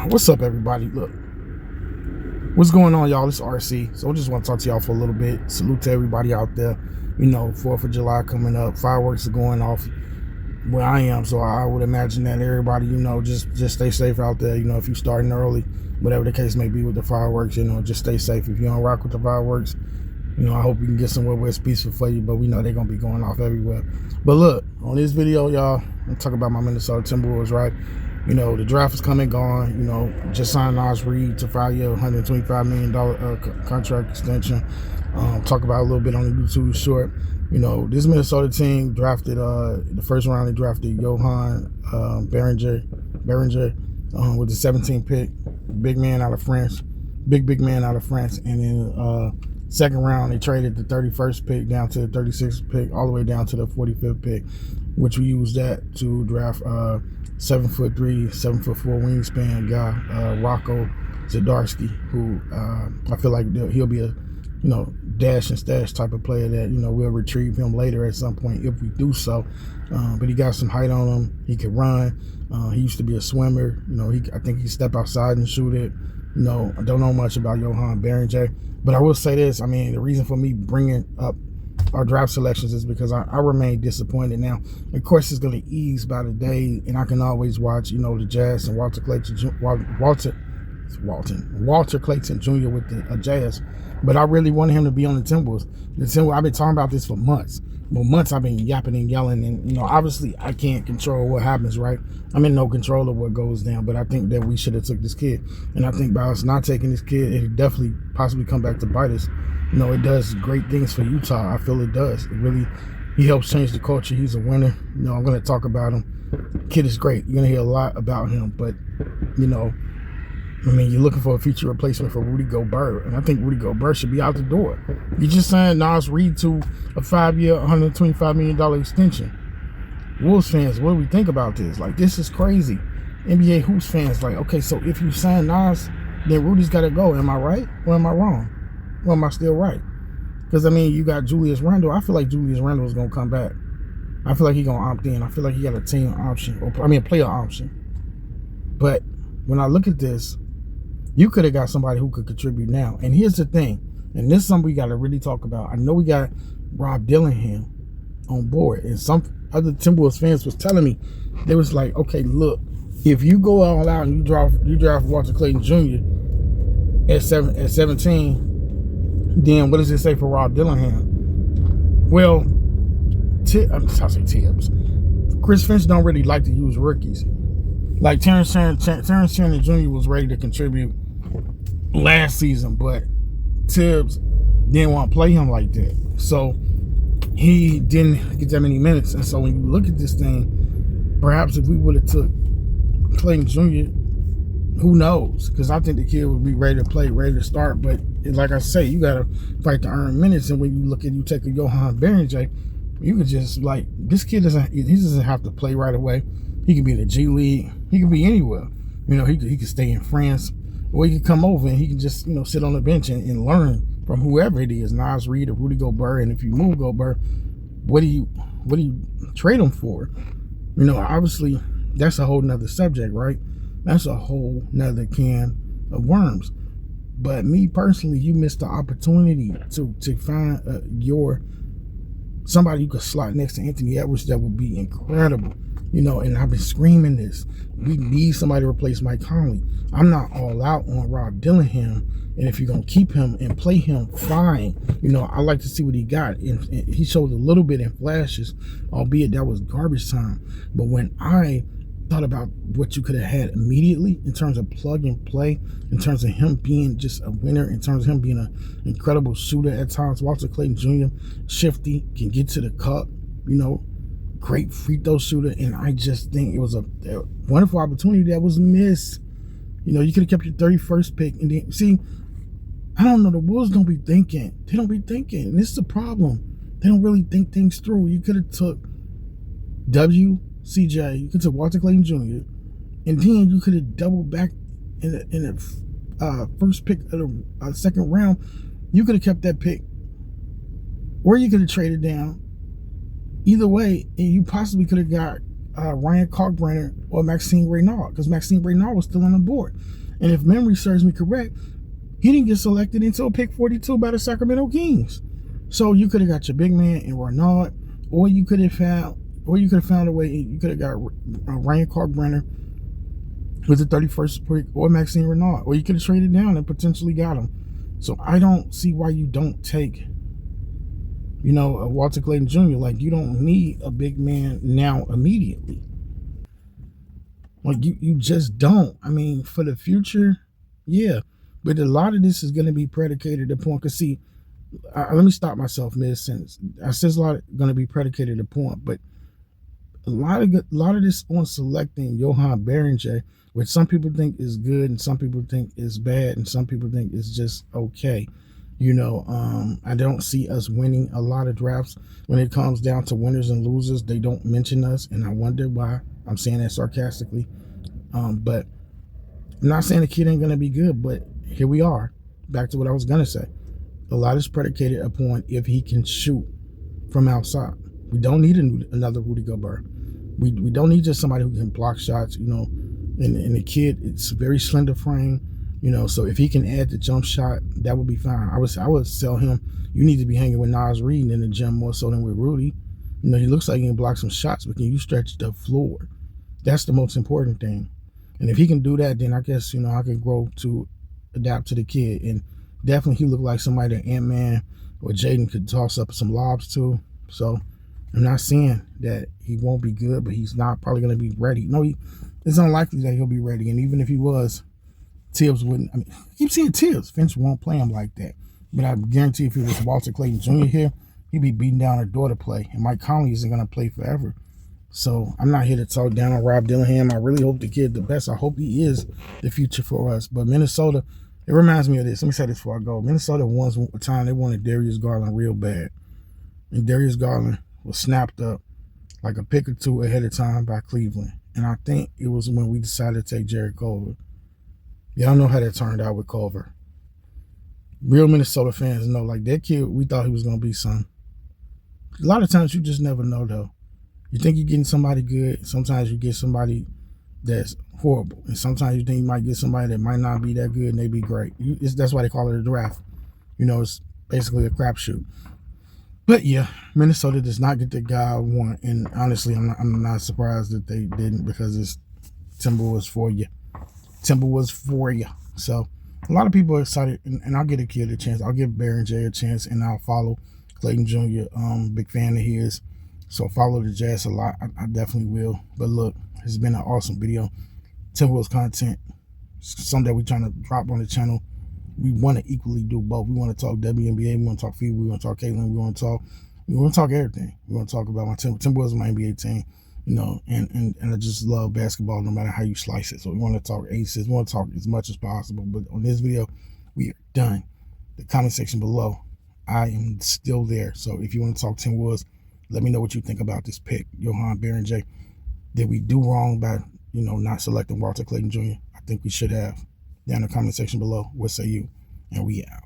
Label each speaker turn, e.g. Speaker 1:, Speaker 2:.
Speaker 1: What's up, everybody? Look, what's going on, y'all? It's RC. So I just want to talk to y'all for a little bit. Salute to everybody out there. 4th of July coming up. Fireworks are going off where I am, so I would imagine that everybody, just stay safe out there. If you're starting early, whatever the case may be with the fireworks, just stay safe. If you don't rock with the fireworks, I hope you can get somewhere where it's peaceful for you, but we know they're going to be going off everywhere. But look, on this video, y'all, I'm talking about my Minnesota Timberwolves, right? The draft is coming gone. Just signed Naz Reid to 5-year, $125 million contract extension. Talk about a little bit on the YouTube short. This Minnesota team drafted, the first round, they drafted Johan Beringer with the 17th pick, big man out of France. And then second round, they traded the 31st pick down to the 36th pick, all the way down to the 45th pick, which we used that to draft 7'3", 7'4" wingspan guy, Rocco Zdarsky, who I feel like he'll be a dash and stash type of player that we'll retrieve him later at some point if we do so. But he got some height on him. He can run. He used to be a swimmer. I think he step outside and shoot it. I don't know much about Johan Beringer, but I will say this. The reason for me bringing up our draft selections is because I remain disappointed. Now, of course, it's going to ease by the day, and I can always watch, the Jazz and Walter Clayton Jr. with the Jazz, but I really wanted him to be on the Timberwolves. I've been talking about this for months. For months, I've been yapping and yelling, and obviously, I can't control what happens, right? I'm in no control of what goes down, but I think that we should have took this kid, and I think by us not taking this kid, it definitely possibly come back to bite us. It does great things for Utah. I feel it does. He helps change the culture. He's a winner. I'm going to talk about him. Kid is great. You're going to hear a lot about him, but you're looking for a future replacement for Rudy Gobert, and I think Rudy Gobert should be out the door. You just signed Naz Reid to a 5-year, $125 million extension. Wolves fans, what do we think about this? This is crazy. NBA Hoops fans, okay, so if you sign Naz, then Rudy's got to go. Am I right or am I wrong? Or am I still right? Because, you got Julius Randle. I feel like Julius Randle is going to come back. I feel like he's going to opt in. I feel like he got a team option, a player option. But when I look at this, you could have got somebody who could contribute now. And here's the thing, and this is something we got to really talk about. I know we got Rob Dillingham on board, and some other Timberwolves fans was telling me, they was like, okay, look, if you go all out and you draft Walter Clayton Jr. at 17, then what does it say for Rob Dillingham? Well, Tibbs. Chris Finch don't really like to use rookies. Terrence Shannon Jr. was ready to contribute last season, but Tibbs didn't want to play him like that. So he didn't get that many minutes. And so when you look at this thing, perhaps if we would have took Clayton Jr., who knows? Because I think the kid would be ready to play, ready to start. But like I say, you got to fight to earn minutes. And when you take a Johan Beringer, you could just this kid doesn't have to play right away. He can be in the G League. He can be anywhere. He could stay in France, or he could come over and he can just sit on the bench and learn from whoever it is, Naz Reid or Rudy Gobert. And if you move Gobert, what do you trade him for? Obviously that's a whole nother subject, right? That's a whole nother can of worms. But me personally, you missed the opportunity to find somebody you could slot next to Anthony Edwards. That would be incredible. And I've been screaming this. We need somebody to replace Mike Conley. I'm not all out on Rob Dillingham. And if you're going to keep him and play him, fine. I like to see what he got. And he showed a little bit in flashes, albeit that was garbage time. But when I thought about what you could have had immediately in terms of plug and play, in terms of him being just a winner, in terms of him being an incredible shooter at times, Walter Clayton Jr., shifty, can get to the cup, great free throw shooter, and I just think it was a wonderful opportunity that was missed. You could have kept your 31st pick, and then see, I don't know, the Wolves don't be thinking. They don't be thinking, and this is the problem. They don't really think things through. You could have took CJ, you could have Walter Clayton Jr., and then you could have doubled back in the first pick of the second round. You could have kept that pick, or you could have traded down. Either way, and you possibly could have got Ryan Kalkbrenner or Maxime Reynard, because Maxime Reynard was still on the board. And if memory serves me correct, he didn't get selected until pick 42 by the Sacramento Kings. So you could have got your big man in Reynard, or you could have found a way. You could have got Ryan Kalkbrenner with the 31st pick, or Maxime Reynard, or you could have traded down and potentially got him. So I don't see why you don't take, Walter Clayton Jr. Like, you don't need a big man now immediately. Like, you just don't. I mean, for the future, yeah. But a lot of this is going to be predicated upon, because see, let me stop myself mid-sentence. I said a lot going to be predicated upon, but a lot of this on selecting Johan Beringer, which some people think is good and some people think is bad and some people think is just okay. I don't see us winning a lot of drafts. When it comes down to winners and losers, they don't mention us, and I wonder why. I'm saying that sarcastically. But I'm not saying the kid ain't going to be good, but here we are. Back to what I was going to say. A lot is predicated upon if he can shoot from outside. We don't need another Rudy Gobert. We don't need just somebody who can block shots, and the kid, it's a very slender frame, so if he can add the jump shot, that would be fine. I would tell him, you need to be hanging with Nas Reed in the gym more so than with Rudy. He looks like he can block some shots, but can you stretch the floor? That's the most important thing. And if he can do that, then I guess, I can grow to adapt to the kid. And definitely he looked like somebody that Ant-Man or Jaden could toss up some lobs to. So I'm not saying that he won't be good, but he's not probably going to be ready. No, it's unlikely that he'll be ready. And even if he was, Tibbs wouldn't. I mean, I keep seeing Tibbs. Finch won't play him like that. But I guarantee if it was Walter Clayton Jr. here, he'd be beating down a door to play. And Mike Conley isn't going to play forever. So I'm not here to talk down on Rob Dillingham. I really hope the kid the best. I hope he is the future for us. But Minnesota, it reminds me of this. Let me say this before I go. Minnesota once a time, they wanted Darius Garland real bad. And Darius Garland was snapped up like a pick or two ahead of time by Cleveland. And I think it was when we decided to take Jared Culver. Y'all know how that turned out with Culver. Real Minnesota fans know, like, that kid, we thought he was going to be something. A lot of times you just never know, though. You think you're getting somebody good. Sometimes you get somebody that's horrible. And sometimes you think you might get somebody that might not be that good and they be great. That's why they call it a draft. It's basically a crapshoot. But yeah, Minnesota does not get the guy I want. And honestly, I'm not surprised that they didn't, because it's Timberwolves for you. Timberwolves for you. So a lot of people are excited, and I'll give a kid a chance. I'll give Beringer a chance, and I'll follow Clayton Jr. Big fan of his. So follow the Jazz a lot. I definitely will. But look, it's been an awesome video. Timberwolves content. Something that we're trying to drop on the channel. We want to equally do both. We want to talk WNBA. We want to talk FIBA. We want to talk Caitlin. We want to talk everything. We want to talk about my Timberwolves, my NBA team. And I just love basketball no matter how you slice it. So we want to talk aces. We want to talk as much as possible. But on this video, we are done. The comment section below, I am still there. So if you want to talk Timberwolves, let me know what you think about this pick, Johan Beringer. Did we do wrong by, not selecting Walter Clayton Jr.? I think we should have. Down in the comment section below, what say you? And we out.